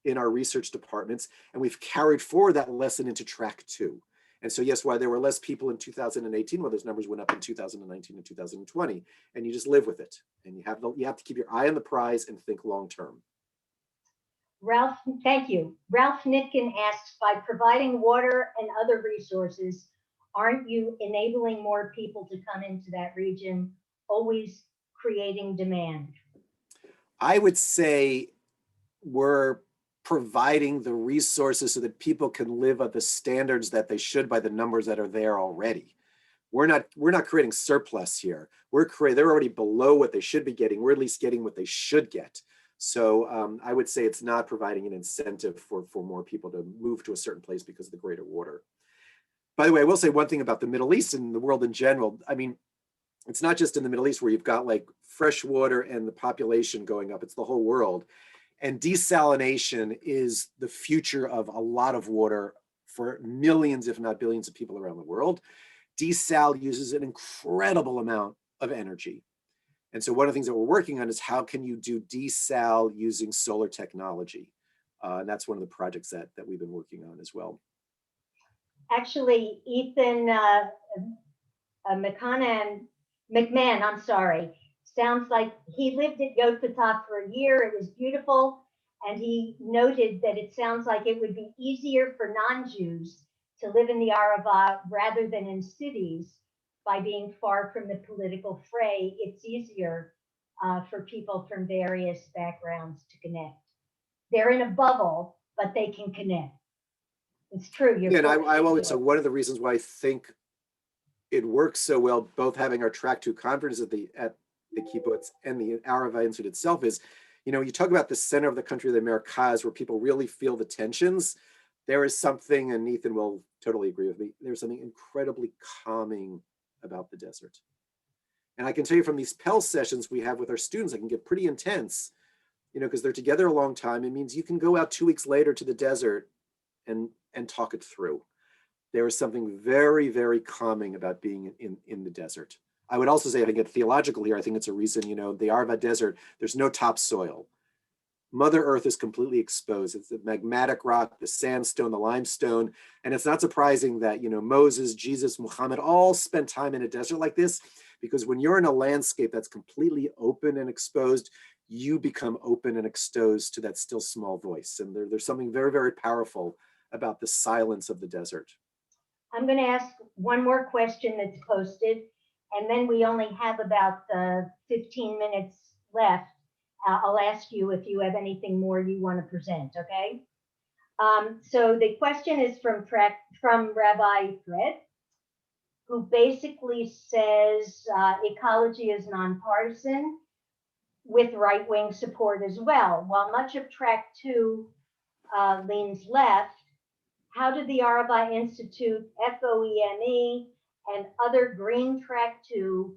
in our research departments, and we've carried forward that lesson into track 2. And so, yes, why there were less people in 2018, well, those numbers went up in 2019 and 2020, and you just live with it. And you have to keep your eye on the prize and think long-term. Ralph, thank you. Ralph Nitkin asks, by providing water and other resources, aren't you enabling more people to come into that region, always creating demand? I would say we're providing the resources so that people can live at the standards that they should by the numbers that are there already. We're not creating surplus here. They're already below what they should be getting. We're at least getting what they should get. So I would say it's not providing an incentive for more people to move to a certain place because of the greater water. By the way, I will say one thing about the Middle East and the world in general. I mean, it's not just in the Middle East where you've got like fresh water and the population going up. It's the whole world. And desalination is the future of a lot of water for millions, if not billions of people around the world. Desal uses an incredible amount of energy. And so one of the things that we're working on is how can you do desal using solar technology? And that's one of the projects that we've been working on as well. Actually, Ethan McMahon, I'm sorry, sounds like he lived at Yotpatah for a year. It was beautiful. And he noted that it sounds like it would be easier for non-Jews to live in the Arava rather than in cities by being far from the political fray. It's easier for people from various backgrounds to connect. They're in a bubble, but they can connect. It's true. Yeah, and I always, so one of the reasons why I think it works so well, both having our track 2 conference at the kibbutz and the Arava Institute itself is, you know, you talk about the center of the country, the Merkaz, where people really feel the tensions. There is something, and Ethan will totally agree with me, there's something incredibly calming about the desert. And I can tell you from these Pell sessions we have with our students, I can get pretty intense, you know, because they're together a long time. It means you can go out 2 weeks later to the desert and talk it through. There is something very, very calming about being in the desert. I would also say, I think it theological here, I think it's a reason, you know, the Arava Desert, there's no topsoil. Mother Earth is completely exposed. It's the magmatic rock, the sandstone, the limestone. And it's not surprising that, you know, Moses, Jesus, Muhammad all spent time in a desert like this, because when you're in a landscape that's completely open and exposed, you become open and exposed to that still small voice. And there's something very, very powerful about the silence of the desert. I'm going to ask one more question that's posted, and then we only have about 15 minutes left. I'll ask you if you have anything more you want to present, okay? So the question is from Rabbi Fred, who basically says ecology is nonpartisan with right-wing support as well. While much of track 2 leans left, how did the Arava Institute, FOEME, and other Green Track 2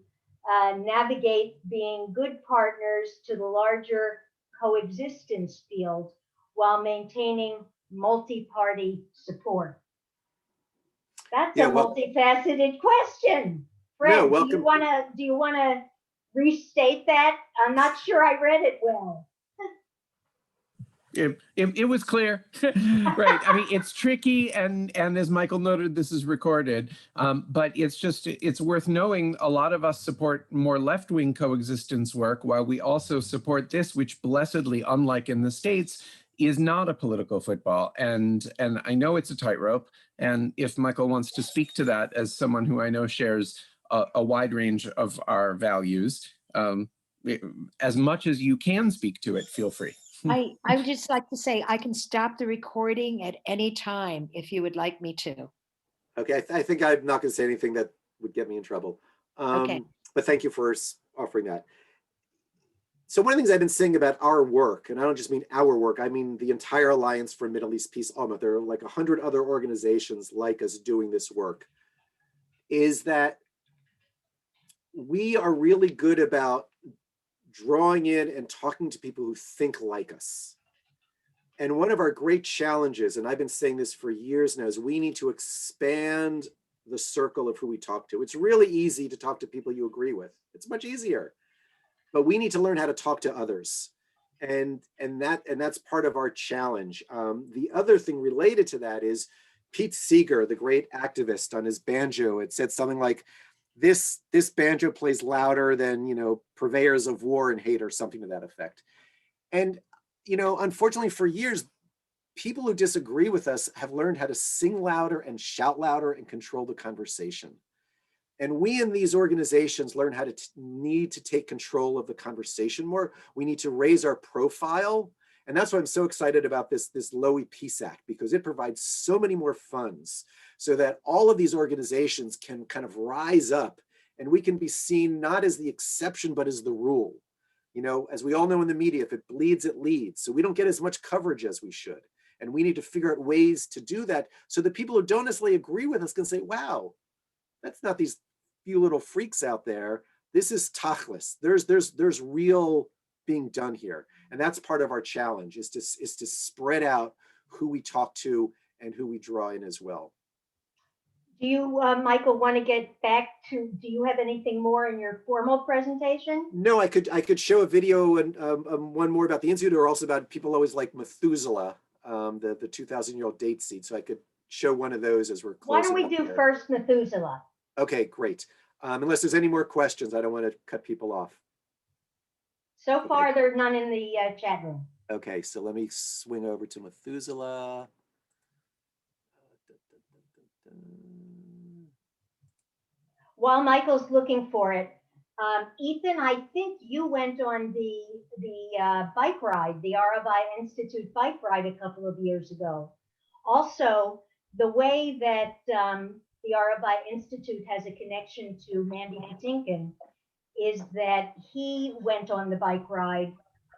navigate being good partners to the larger coexistence field while maintaining multi-party support? That's a multifaceted question. Fred, no, welcome. Do you wanna restate that? I'm not sure I read it well. It was clear. Right. I mean, it's tricky, and as Michael noted, this is recorded, but it's worth knowing a lot of us support more left-wing coexistence work, while we also support this, which blessedly, unlike in the States, is not a political football. And I know it's a tightrope, and if Michael wants to speak to that as someone who I know shares a wide range of our values, as much as you can speak to it, feel free. I would just like to say I can stop the recording at any time if you would like me to. Okay, I think I'm not going to say anything that would get me in trouble. Okay. But thank you for offering that. So one of the things I've been saying about our work, and I don't just mean our work, I mean the entire Alliance for Middle East Peace, ALMA, there are like 100 other organizations like us doing this work, is that we are really good about drawing in and talking to people who think like us. And one of our great challenges, and I've been saying this for years now, is we need to expand the circle of who we talk to. It's really easy to talk to people you agree with. It's much easier, but we need to learn how to talk to others. And that's part of our challenge. The other thing related to that is Pete Seeger, the great activist, on his banjo, it said something like, this banjo plays louder than, you know, purveyors of war and hate, or something to that effect. And, you know, unfortunately for years, people who disagree with us have learned how to sing louder and shout louder and control the conversation. And we in these organizations learn how to need to take control of the conversation more. We need to raise our profile. And that's why I'm so excited about this Lowy Peace Act, because it provides so many more funds so that all of these organizations can kind of rise up, and we can be seen not as the exception, but as the rule. You know, as we all know in the media, if it bleeds, it leads. So we don't get as much coverage as we should. And we need to figure out ways to do that so that people who don't necessarily agree with us can say, wow, that's not these few little freaks out there. This is tachlis. There's real being done here. And that's part of our challenge, is to spread out who we talk to and who we draw in as well. Do you, Michael, want to get back to, do you have anything more in your formal presentation? No, I could show a video and one more about the Institute, or also about people always like Methuselah, the 2,000-year-old date seed. So I could show one of those as we're closing. Why don't we do first Methuselah? Okay, great. Unless there's any more questions, I don't want to cut people off. So far, there's none in the chat room. Okay, so let me swing over to Methuselah. While Michael's looking for it, Ethan, I think you went on the bike ride, the Rabbi Institute bike ride a couple of years ago. Also, the way that the Rabbi Institute has a connection to Mandy Patinkin is that he went on the bike ride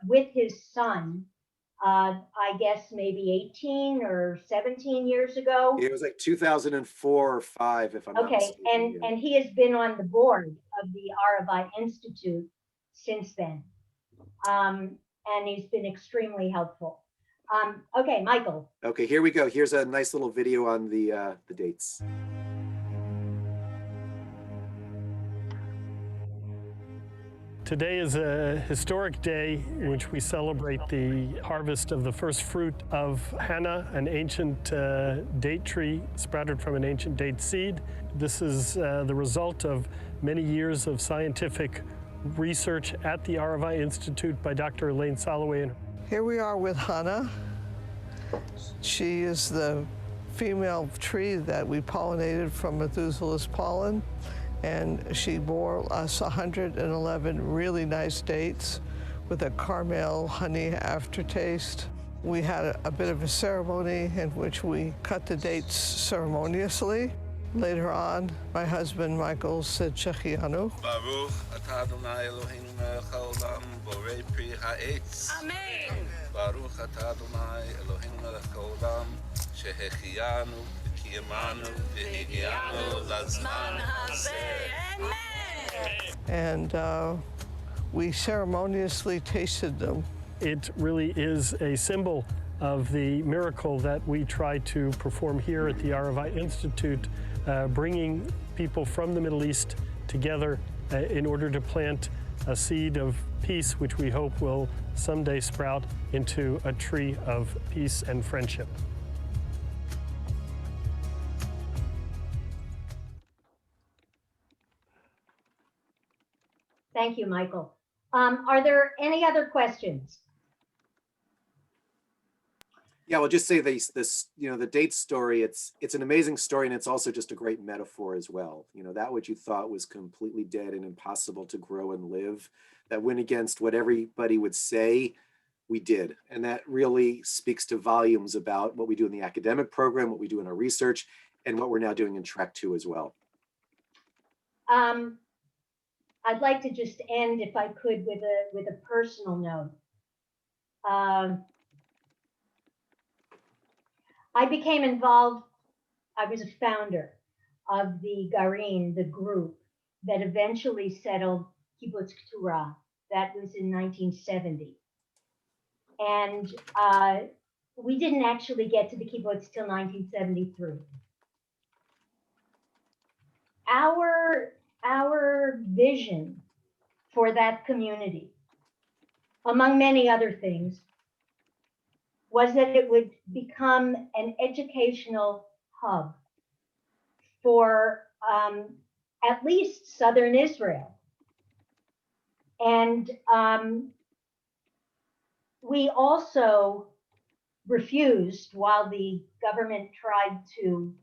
with his son, I guess maybe 18 or 17 years ago. It was like 2004 or 5, if I'm not Okay, mistaken. and he has been on the board of the Rabbi Institute since then. And he's been extremely helpful. Okay, Michael. Okay, here we go. Here's a nice little video on the dates. Today is a historic day in which we celebrate the harvest of the first fruit of Hannah, an ancient date tree sprouted from an ancient date seed. This is the result of many years of scientific research at the Rabbi Institute by Dr. Elaine Soloway. Here we are with Hannah. She is the female tree that we pollinated from Methuselah's pollen, and she bore us 111 really nice dates with a caramel honey aftertaste. We had a bit of a ceremony in which we cut the dates ceremoniously. Later on, my husband Michael said Shechianu. Baruch atah Adonai Eloheinu melech haolam borei pri ha'etz. Amen. Baruch atah Adonai Eloheinu melech haolam shehechianu v'kiyamanu v'higianu lazman hazeh. Amen. And we ceremoniously tasted them. It really is a symbol of the miracle that we try to perform here at the Rabbi Institute, bringing people from the Middle East together in order to plant a seed of peace, which we hope will someday sprout into a tree of peace and friendship. Thank you, Michael. Are there any other questions? Yeah, well, just say this, you know, the date story, it's an amazing story, and it's also just a great metaphor as well. You know, that which you thought was completely dead and impossible to grow and live, that went against what everybody would say, we did. And that really speaks to volumes about what we do in the academic program, what we do in our research, and what we're now doing in Track 2 as well. I'd like to just end, if I could, with a personal note. I became involved, I was a founder of the Garin, the group that eventually settled Kibbutz Keturah. That was in 1970. And we didn't actually get to the kibbutz till 1973. Our vision for that community, among many other things, was that it would become an educational hub for at least southern Israel. And we also refused, while the government tried to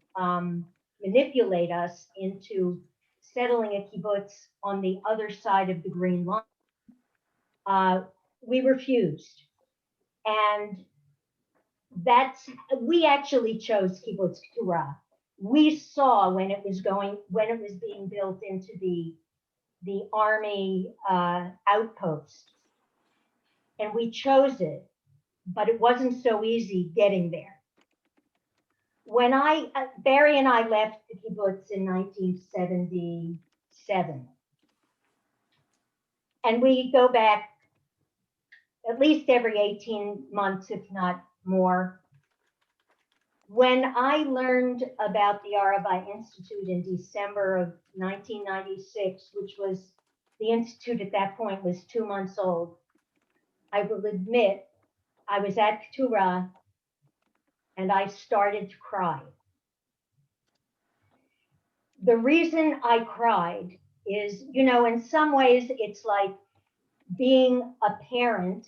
manipulate us into settling a kibbutz on the other side of the Green Line, we refused. And we actually chose Kibbutz Keturah. We saw when it was being built into the army outpost, and we chose it, but it wasn't so easy getting there. When Barry and I left the kibbutz in 1977, and we go back at least every 18 months, if not more. When I learned about the Rabbi Institute in December of 1996, which was, the Institute at that point was 2 months old, I will admit I was at Keturah and I started to cry. The reason I cried is, you know, in some ways it's like being a parent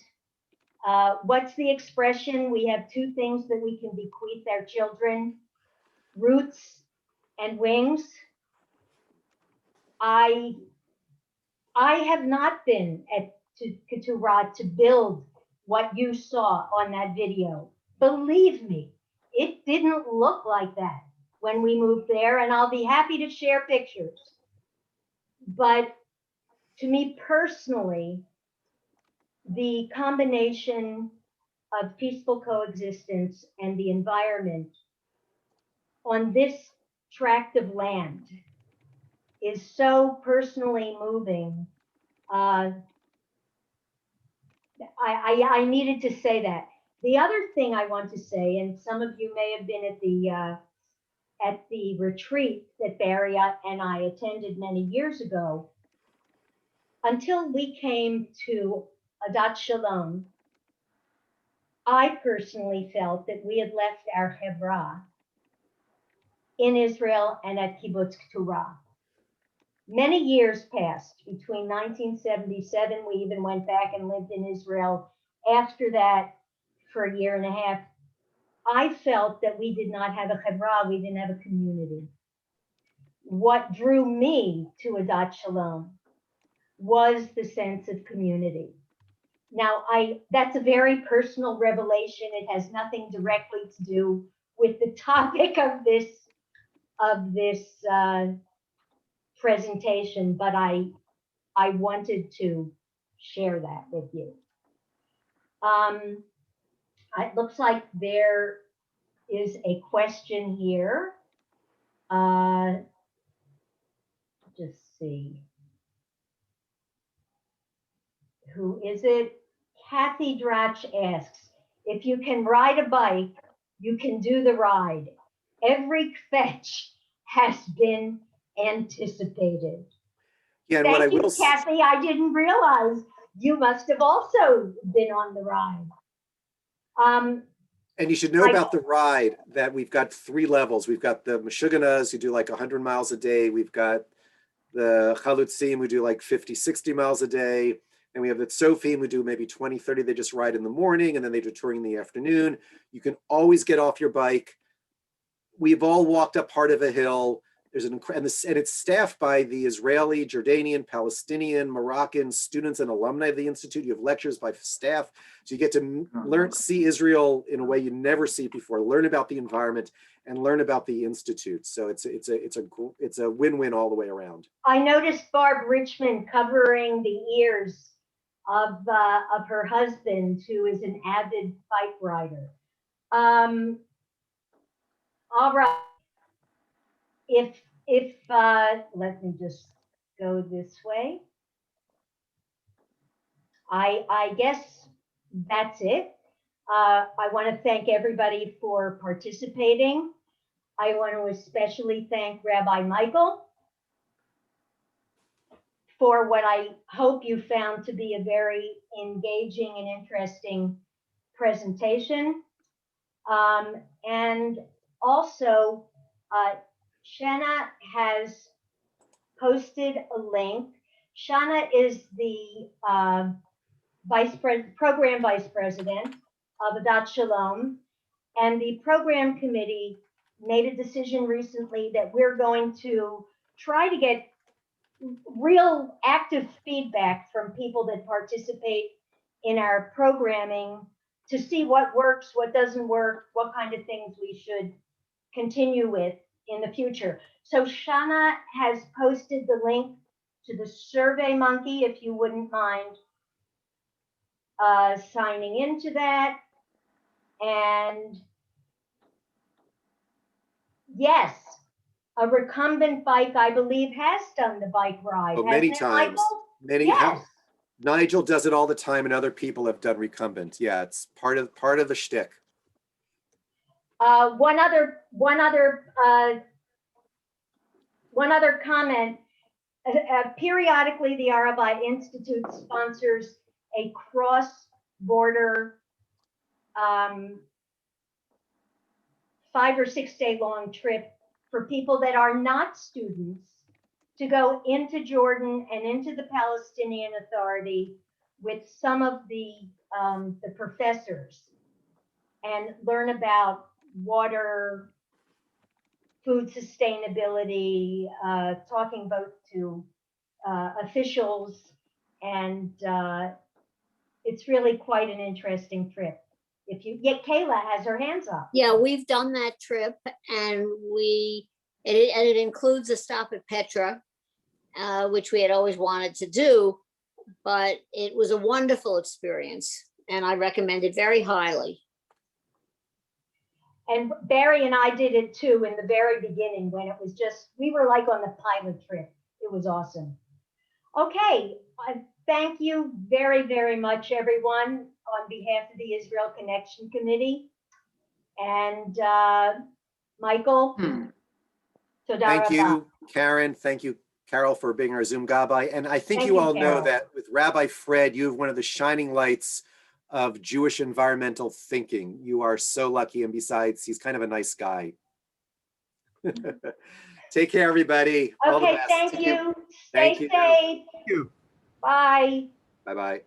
What's the expression? We have two things that we can bequeath our children: roots and wings. I have not been at Capita to build what you saw on that video. Believe me, it didn't look like that when we moved there, and I'll be happy to share pictures. But to me personally, the combination of peaceful coexistence and the environment on this tract of land is so personally moving. I needed to say that. The other thing I want to say, and some of you may have been at the retreat that Barry and I attended many years ago, until we came to Adat Shalom, I personally felt that we had left our Hebra in Israel and at Kibbutz Keturah. Many years passed between 1977, we even went back and lived in Israel after that for a year and a half. I felt that we did not have a Hebra, we didn't have a community. What drew me to Adat Shalom was the sense of community. Now, that's a very personal revelation. It has nothing directly to do with the topic of this presentation, but I wanted to share that with you. It looks like there is a question here. Just see. Who is it? Kathy Dratch asks, if you can ride a bike, you can do the ride. Every fetch has been anticipated. Yeah, and what I Thank you, will Kathy. I didn't realize you must have also been on the ride. And you should know about the ride that we've got 3 levels. We've got the Meshuganas who do like 100 miles a day. We've got the Chalutzim who do like 50, 60 miles a day. And we have the Tzofim who do maybe 20, 30. They just ride in the morning and then they do touring in the afternoon. You can always get off your bike. We've all walked up part of a hill. There's and it's staffed by the Israeli, Jordanian, Palestinian, Moroccan students and alumni of the Institute. You have lectures by staff. So you get to see Israel in a way you never see it before, learn about the environment and learn about the Institute. So it's a win-win all the way around. I noticed Barb Richmond covering the ears of her husband, who is an avid bike rider. All right. If let me just go this way. I guess that's it. I want to thank everybody for participating. I want to especially thank Rabbi Michael for what I hope you found to be a very engaging and interesting presentation. And also, Shanna has posted a link. Shanna is the program vice president of Adat Shalom, and the program committee made a decision recently that we're going to try to get real active feedback from people that participate in our programming to see what works, what doesn't work, what kind of things we should continue with in the future. So Shanna has posted the link to the Survey Monkey, if you wouldn't mind signing into that. And yes, a recumbent bike, I believe, has done the bike ride. Oh, many times. Many, yes. Nigel does it all the time, and other people have done recumbent. Yeah, it's part of the shtick. One other comment. Periodically, the Rabbi Institute sponsors a cross-border 5 or 6 day long trip for people that are not students to go into Jordan and into the Palestinian Authority with some of the professors and learn about water, food sustainability, talking both to officials, and it's really quite an interesting trip. If you get, Kayla has her hands up. Yeah, we've done that trip, and it includes a stop at Petra, which we had always wanted to do, but it was a wonderful experience, and I recommend it very highly. And Barry and I did it too in the very beginning when it was just, we were like on the pilot trip. It was awesome. Okay, thank you very, very much, everyone, on behalf of the Israel Connection Committee. And Michael, Thank you, Karen. Thank you, Carol, for being our Zoom Gabbai. And I think you all know that with Rabbi Fred, you have one of the shining lights of Jewish environmental thinking. You are so lucky. And besides, he's kind of a nice guy. Take care, everybody. All the Okay, best. thank you. Thank Stay you. safe. Thank you. Bye. Bye-bye.